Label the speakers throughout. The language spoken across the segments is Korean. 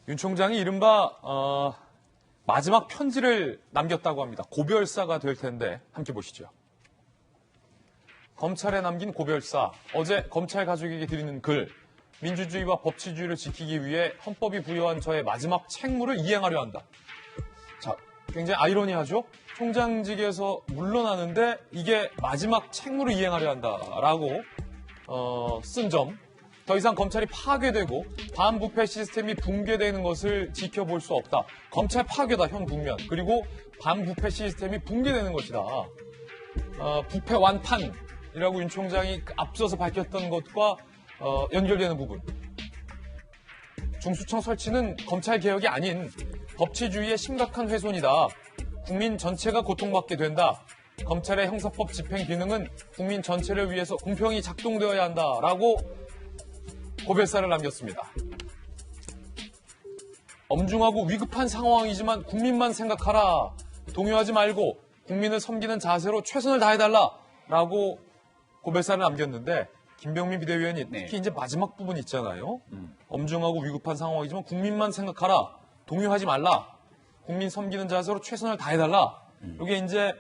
Speaker 1: 윤 총장이 이른바 마지막 편지를 남겼다고 합니다. 고별사가 될 텐데 함께 보시죠. 검찰에 남긴 고별사. 어제 검찰 가족에게 드리는 글. 민주주의와 법치주의를 지키기 위해 헌법이 부여한 저의 마지막 책무를 이행하려 한다. 자, 굉장히 아이러니하죠? 총장직에서 물러나는데 이게 마지막 책무를 이행하려 한다라고 쓴 점. 더 이상 검찰이 파괴되고 반부패 시스템이 붕괴되는 것을 지켜볼 수 없다. 검찰 파괴다, 현 국면. 그리고 반부패 시스템이 붕괴되는 것이다. 부패 완판이라고 윤 총장이 앞서서 밝혔던 것과 연결되는 부분. 중수청 설치는 검찰 개혁이 아닌 법치주의의 심각한 훼손이다. 국민 전체가 고통받게 된다. 검찰의 형사법 집행 기능은 국민 전체를 위해서 공평히 작동되어야 한다라고 고별사를 남겼습니다. 엄중하고 위급한 상황이지만 국민만 생각하라. 동요하지 말고 국민을 섬기는 자세로 최선을 다해달라라고 고별사를 남겼는데 김병민 비대위원이 특히 이제 마지막 부분 있잖아요. 엄중하고 위급한 상황이지만 국민만 생각하라. 동요하지 말라. 국민 섬기는 자세로 최선을 다해달라. 이게 이제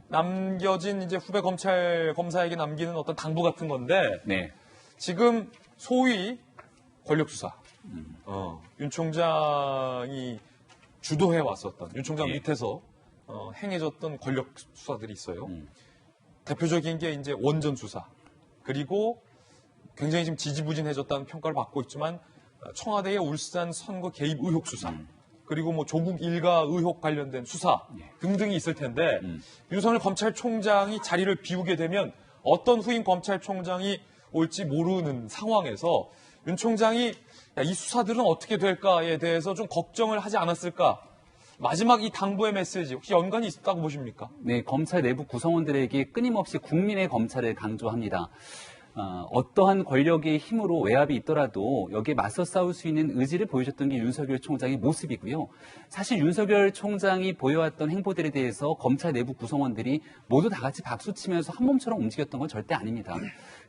Speaker 1: 남겨진 이제 후배 검사에게 남기는 어떤 당부 같은 건데 지금 소위 권력수사. 윤 총장이 주도해 왔었던, 윤 총장 밑에서 행해졌던 권력수사들이 있어요. 대표적인 게 이제 원전 수사. 그리고 굉장히 지금 지지부진해졌다는 평가를 받고 있지만 청와대의 울산 선거 개입 의혹 수사. 그리고 뭐 조국 일가 의혹 관련된 수사 등등이 있을 텐데 윤석열 검찰총장이 자리를 비우게 되면 어떤 후임 검찰총장이 올지 모르는 상황에서 윤 총장이 이 수사들은 어떻게 될까에 대해서 좀 걱정을 하지 않았을까? 마지막 이 당부의 메시지 혹시 연관이 있다고 보십니까?
Speaker 2: 네, 검찰 내부 구성원들에게 끊임없이 국민의 검찰을 강조합니다. 어떠한 권력의 힘으로 외압이 있더라도 여기에 맞서 싸울 수 있는 의지를 보여줬던 게 윤석열 총장의 모습이고요. 사실 윤석열 총장이 보여왔던 행보들에 대해서 검찰 내부 구성원들이 모두 다 같이 박수치면서 한 몸처럼 움직였던 건 절대 아닙니다.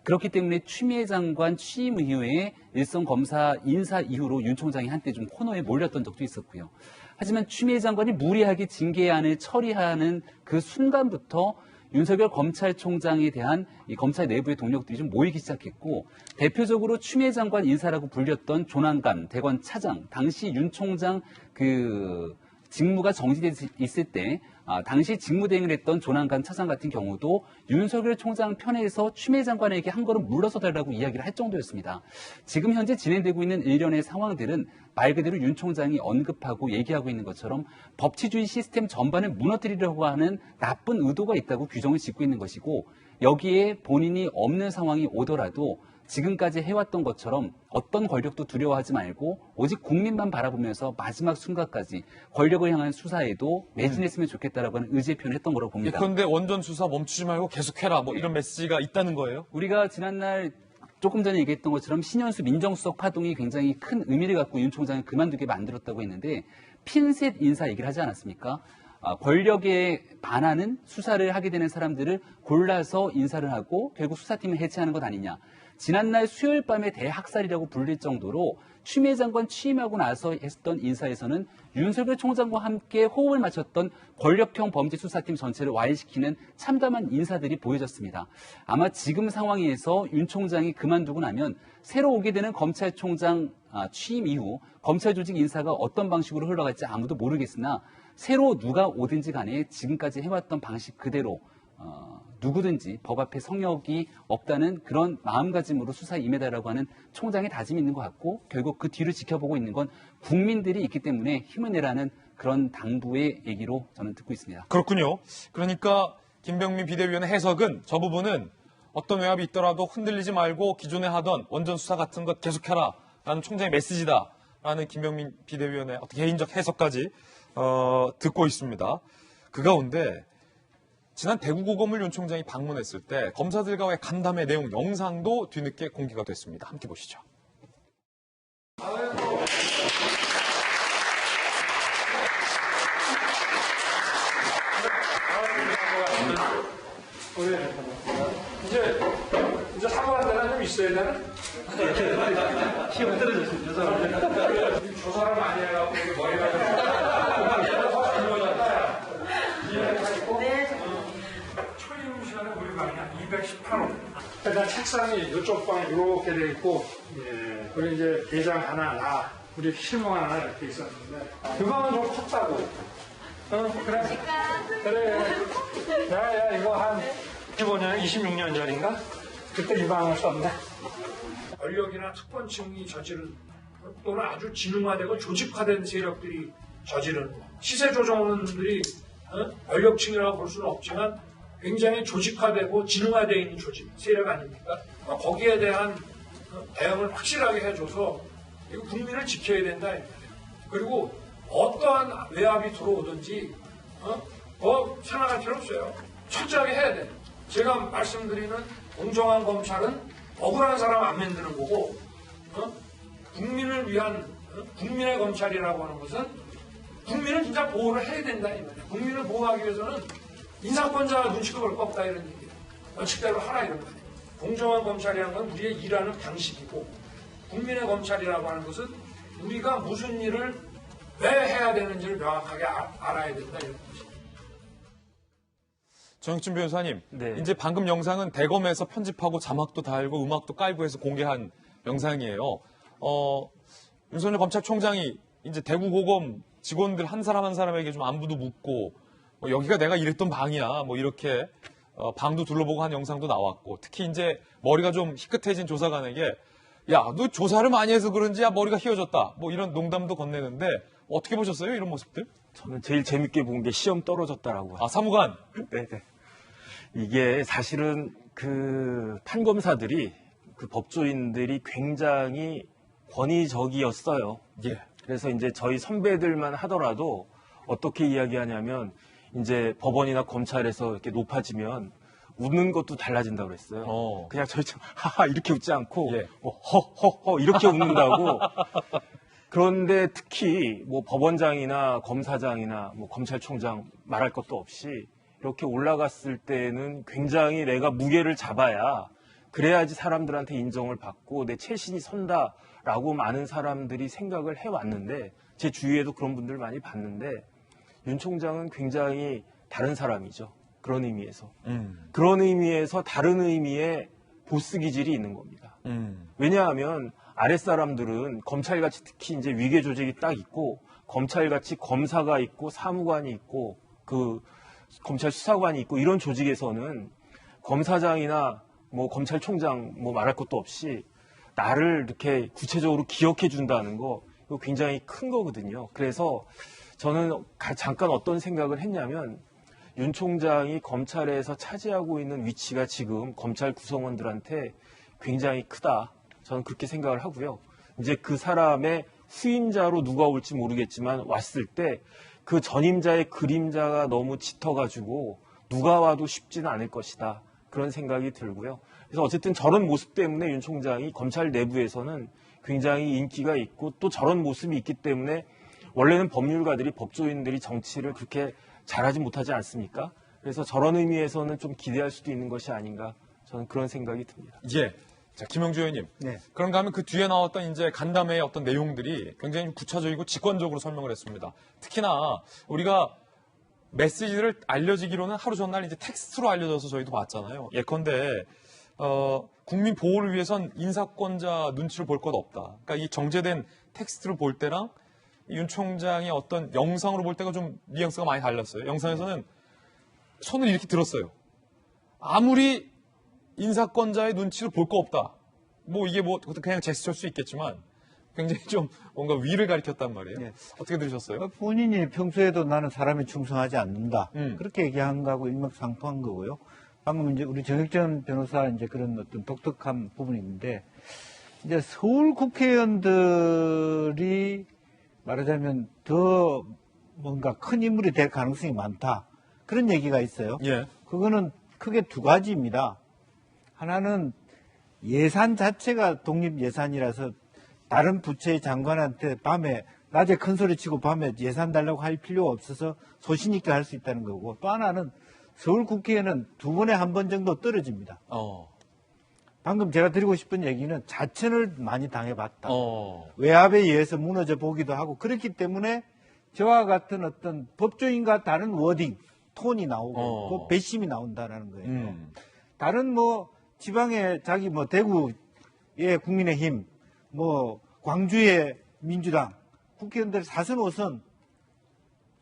Speaker 2: 그렇기 때문에 추미애 장관 취임 이후에 일선 검사 인사 이후로 윤 총장이 한때 좀 코너에 몰렸던 적도 있었고요. 하지만 추미애 장관이 무리하게 징계안을 처리하는 그 순간부터 윤석열 검찰총장에 대한 이 검찰 내부의 동력들이 좀 모이기 시작했고 대표적으로 추미애 장관 인사라고 불렸던 조난감 대검 차장 당시 윤 총장 그 직무가 정지돼 있을 때 당시 직무대행을 했던 조난감 차장 같은 경우도 윤석열 총장 편에서 추미애 장관에게 한 걸음 물러서 달라고 이야기를 할 정도였습니다. 지금 현재 진행되고 있는 일련의 상황들은 말 그대로 윤 총장이 언급하고 얘기하고 있는 것처럼 법치주의 시스템 전반을 무너뜨리려고 하는 나쁜 의도가 있다고 규정을 짓고 있는 것이고 여기에 본인이 없는 상황이 오더라도 지금까지 해왔던 것처럼 어떤 권력도 두려워하지 말고 오직 국민만 바라보면서 마지막 순간까지 권력을 향한 수사에도 매진했으면 좋겠다라고 하는 의지의 표현을 했던 거라고 봅니다.
Speaker 1: 그런데 원전 수사 멈추지 말고 계속해라 뭐 이런 메시지가 있다는 거예요?
Speaker 2: 우리가 지난날 조금 전에 얘기했던 것처럼 신현수 민정수석 파동이 굉장히 큰 의미를 갖고 윤 총장을 그만두게 만들었다고 했는데 핀셋 인사 얘기를 하지 않았습니까? 권력에 반하는 수사를 하게 되는 사람들을 골라서 인사를 하고 결국 수사팀을 해체하는 것 아니냐. 지난날 수요일 밤에 대학살이라고 불릴 정도로 추미애 장관 취임하고 나서 했던 인사에서는 윤석열 총장과 함께 호흡을 맞췄던 권력형 범죄 수사팀 전체를 와해시키는 참담한 인사들이 보여졌습니다. 아마 지금 상황에서 윤 총장이 그만두고 나면 새로 오게 되는 검찰총장 취임 이후 검찰 조직 인사가 어떤 방식으로 흘러갈지 아무도 모르겠으나 새로 누가 오든지 간에 지금까지 해왔던 방식 그대로 누구든지 법 앞에 성역이 없다는 그런 마음가짐으로 수사에 임해달라고 하는 총장의 다짐이 있는 것 같고 결국 그 뒤를 지켜보고 있는 건 국민들이 있기 때문에 힘을 내라는 그런 당부의 얘기로 저는 듣고 있습니다.
Speaker 1: 그렇군요. 그러니까 김병민 비대위원의 해석은 저 부분은 어떤 외압이 있더라도 흔들리지 말고 기존에 하던 원전 수사 같은 것 계속해라 라는 총장의 메시지다라는 김병민 비대위원의 어떤 개인적 해석까지 듣고 있습니다. 그 가운데 지난 대구고검을 윤 총장이 방문했을 때 검사들과의 간담회 내용 영상도 뒤늦게 공개가 됐습니다. 함께 보시죠.
Speaker 3: 이제 사과할 때는 좀 있어야지. 대단해?
Speaker 4: 시험 떨어졌습니다. 저 사람.
Speaker 3: 조사를 많이 해갖고 머리가 초임 시간에 우리 방이 한 218호. 일단 책상이 이쪽 방에 이렇게 돼 있고, 그리고 이제 대장 하나, 나, 우리 실무 하나 이렇게 있었는데, 그 방은 좀 컸다고. 그래. 그래. 야, 이거 한 15년, 26년 전인가? 그때 이 방을 썼네. 권력이나 특권층이 저지른 또는 아주 지능화되고 조직화된 세력들이 저지른 시세 조정원들이 권력층이라고 볼 수는 없지만 굉장히 조직화되고 지능화되어 있는 조직, 세력 아닙니까? 거기에 대한 대응을 확실하게 해줘서 이거 국민을 지켜야 된다. 그리고 어떠한 외압이 들어오든지 생각할 필요 없어요. 철저하게 해야 돼. 제가 말씀드리는 공정한 검찰은 억울한 사람 안 만드는 거고 국민을 위한 국민의 검찰이라고 하는 것은 국민을 진짜 보호를 해야 된다. 이 말이야. 국민을 보호하기 위해서는 인사권자 눈치도 볼 거 없다 이런 얘기예요. 원칙대로 하라 이런 거예요. 공정한 검찰이라는 건 우리의 일하는 방식이고 국민의 검찰이라고 하는 것은 우리가 무슨 일을 왜 해야 되는지를 명확하게 알아야 된다 이런 거죠.
Speaker 1: 정혁준 변호사님,
Speaker 4: 네.
Speaker 1: 이제 방금 영상은 대검에서 편집하고 자막도 달고 음악도 깔고 해서 공개한 영상이에요. 윤석열 검찰총장이 이제 대구고검 직원들 한 사람 한 사람에게 좀 안부도 묻고 여기가 내가 일했던 방이야 뭐 이렇게 방도 둘러보고 한 영상도 나왔고 특히 이제 머리가 좀 희끗해진 조사관에게 야, 너 조사를 많이 해서 그런지 머리가 휘어졌다 뭐 이런 농담도 건네는데 어떻게 보셨어요 이런 모습들?
Speaker 4: 저는 제일 재밌게 본 게 시험 떨어졌다라고.
Speaker 1: 사무관.
Speaker 4: 네네. 이게 사실은 그 판검사들이 그 법조인들이 굉장히 권위적이었어요.
Speaker 1: 예.
Speaker 4: 그래서 이제 저희 선배들만 하더라도 어떻게 이야기하냐면 이제 법원이나 검찰에서 이렇게 높아지면 웃는 것도 달라진다고 그랬어요. 그냥 저희처럼 하하 이렇게 웃지 않고
Speaker 1: 예.
Speaker 4: 뭐 허허허 이렇게 웃는다고. 그런데 특히 뭐 법원장이나 검사장이나 뭐 검찰총장 말할 것도 없이 이렇게 올라갔을 때는 굉장히 내가 무게를 잡아야 그래야지 사람들한테 인정을 받고 내 채신이 선다라고 많은 사람들이 생각을 해왔는데 제 주위에도 그런 분들 많이 봤는데 윤 총장은 굉장히 다른 사람이죠. 그런 의미에서. 그런 의미에서 다른 의미의 보스 기질이 있는 겁니다. 왜냐하면 아랫사람들은 검찰같이 특히 이제 위계 조직이 딱 있고 검찰같이 검사가 있고 사무관이 있고 그 검찰 수사관이 있고 이런 조직에서는 검사장이나 뭐 검찰총장 뭐 말할 것도 없이 나를 이렇게 구체적으로 기억해 준다는 거 이거 굉장히 큰 거거든요. 그래서 저는 잠깐 어떤 생각을 했냐면 윤 총장이 검찰에서 차지하고 있는 위치가 지금 검찰 구성원들한테 굉장히 크다. 저는 그렇게 생각을 하고요. 이제 그 사람의 후임자로 누가 올지 모르겠지만 왔을 때 그 전임자의 그림자가 너무 짙어가지고 누가 와도 쉽지는 않을 것이다. 그런 생각이 들고요. 그래서 어쨌든 저런 모습 때문에 윤 총장이 검찰 내부에서는 굉장히 인기가 있고 또 저런 모습이 있기 때문에 원래는 법률가들이 법조인들이 정치를 그렇게 잘하지 못하지 않습니까? 그래서 저런 의미에서는 좀 기대할 수도 있는 것이 아닌가 저는 그런 생각이 듭니다.
Speaker 1: 예. 자, 김영주 의원님.
Speaker 5: 네.
Speaker 1: 그런가 하면 그 뒤에 나왔던 이제 간담회의 어떤 내용들이 굉장히 구체적이고 직관적으로 설명을 했습니다. 특히나 우리가 메시지를 알려지기로는 하루 전날 이제 텍스트로 알려져서 저희도 봤잖아요. 예컨대, 국민 보호를 위해선 인사권자 눈치를 볼 것 없다. 그러니까 이 정제된 텍스트를 볼 때랑 윤 총장의 어떤 영상으로 볼 때가 좀 뉘앙스가 많이 달랐어요. 영상에서는 손을 이렇게 들었어요. 아무리 인사권자의 눈치를 볼 거 없다. 뭐 이게 뭐 그냥 제스처일 수 있겠지만 굉장히 좀 뭔가 위를 가리켰단 말이에요.
Speaker 5: 네.
Speaker 1: 어떻게 들으셨어요?
Speaker 5: 본인이 평소에도 나는 사람에 충성하지 않는다.
Speaker 1: 음.
Speaker 5: 그렇게 얘기한 거하고 일맥상통한 거고요. 방금 이제 우리 정혁준 변호사 이제 그런 어떤 독특한 부분이 있는데 이제 서울 국회의원들이 말하자면 더 뭔가 큰 인물이 될 가능성이 많다. 그런 얘기가 있어요.
Speaker 1: 예.
Speaker 5: 그거는 크게 두 가지입니다. 하나는 예산 자체가 독립 예산이라서 다른 부처의 장관한테 밤에 낮에 큰 소리 치고 밤에 예산 달라고 할 필요가 없어서 소신 있게 할 수 있다는 거고 또 하나는 서울 국회에는 두 번에 한 번 정도 떨어집니다. 방금 제가 드리고 싶은 얘기는 자천을 많이 당해봤다.
Speaker 1: 어.
Speaker 5: 외압에 의해서 무너져 보기도 하고 그렇기 때문에 저와 같은 어떤 법조인과 다른 워딩, 톤이 나오고 그 배심이 나온다라는 거예요. 다른 뭐 지방의 자기 뭐 대구의 국민의힘, 뭐 광주의 민주당 국회의원들 4선 5선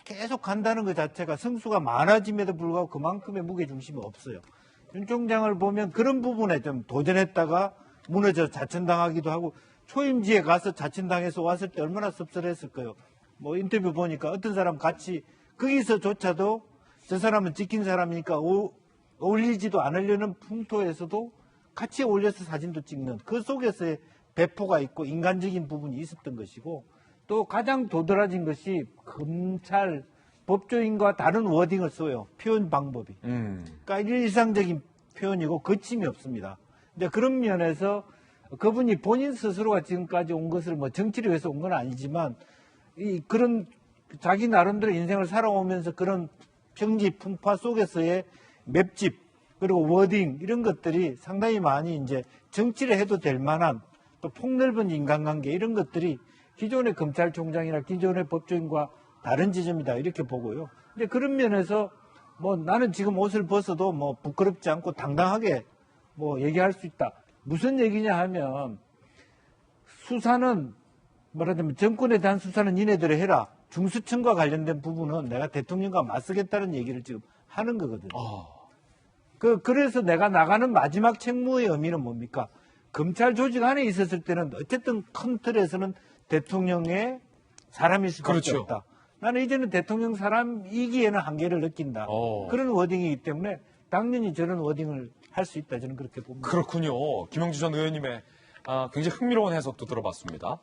Speaker 5: 계속 간다는 것 자체가 성수가 많아짐에도 불구하고 그만큼의 무게중심이 없어요. 윤 총장을 보면 그런 부분에 좀 도전했다가 무너져 자천당하기도 하고 초임지에 가서 자천당해서 왔을 때 얼마나 씁쓸했을 거예요. 뭐 인터뷰 보니까 어떤 사람 같이 거기서조차도 저 사람은 찍힌 사람이니까 어울리지도 않으려는 풍토에서도 같이 올려서 사진도 찍는 그 속에서의 배포가 있고 인간적인 부분이 있었던 것이고 또 가장 도드라진 것이 검찰 법조인과 다른 워딩을 써요. 표현 방법이. 그러니까 일상적인 표현이고 거침이 없습니다. 근데 그런 면에서 그분이 본인 스스로가 지금까지 온 것을 뭐 정치를 위해서 온 건 아니지만 그런 자기 나름대로 인생을 살아오면서 그런 평지 풍파 속에서의 맵집 그리고 워딩 이런 것들이 상당히 많이 이제 정치를 해도 될 만한 또 폭넓은 인간관계 이런 것들이 기존의 검찰총장이나 기존의 법조인과 다른 지점이다 이렇게 보고요. 근데 그런 면에서 뭐 나는 지금 옷을 벗어도 뭐 부끄럽지 않고 당당하게 뭐 얘기할 수 있다. 무슨 얘기냐 하면 수사는 말하자면 정권에 대한 수사는 니네들이 해라. 중수청과 관련된 부분은 내가 대통령과 맞서겠다는 얘기를 지금 하는 거거든요. 그래서 내가 나가는 마지막 책무의 의미는 뭡니까? 검찰 조직 안에 있었을 때는 어쨌든 큰 틀에서는 대통령의 사람일 수밖에
Speaker 1: 그렇죠.
Speaker 5: 없다. 나는 이제는 대통령 사람이기에는 한계를 느낀다. 그런 워딩이기 때문에 당연히 저런 워딩을 할 수 있다. 저는 그렇게 봅니다.
Speaker 1: 그렇군요. 김영주 전 의원님의 굉장히 흥미로운 해석도 들어봤습니다.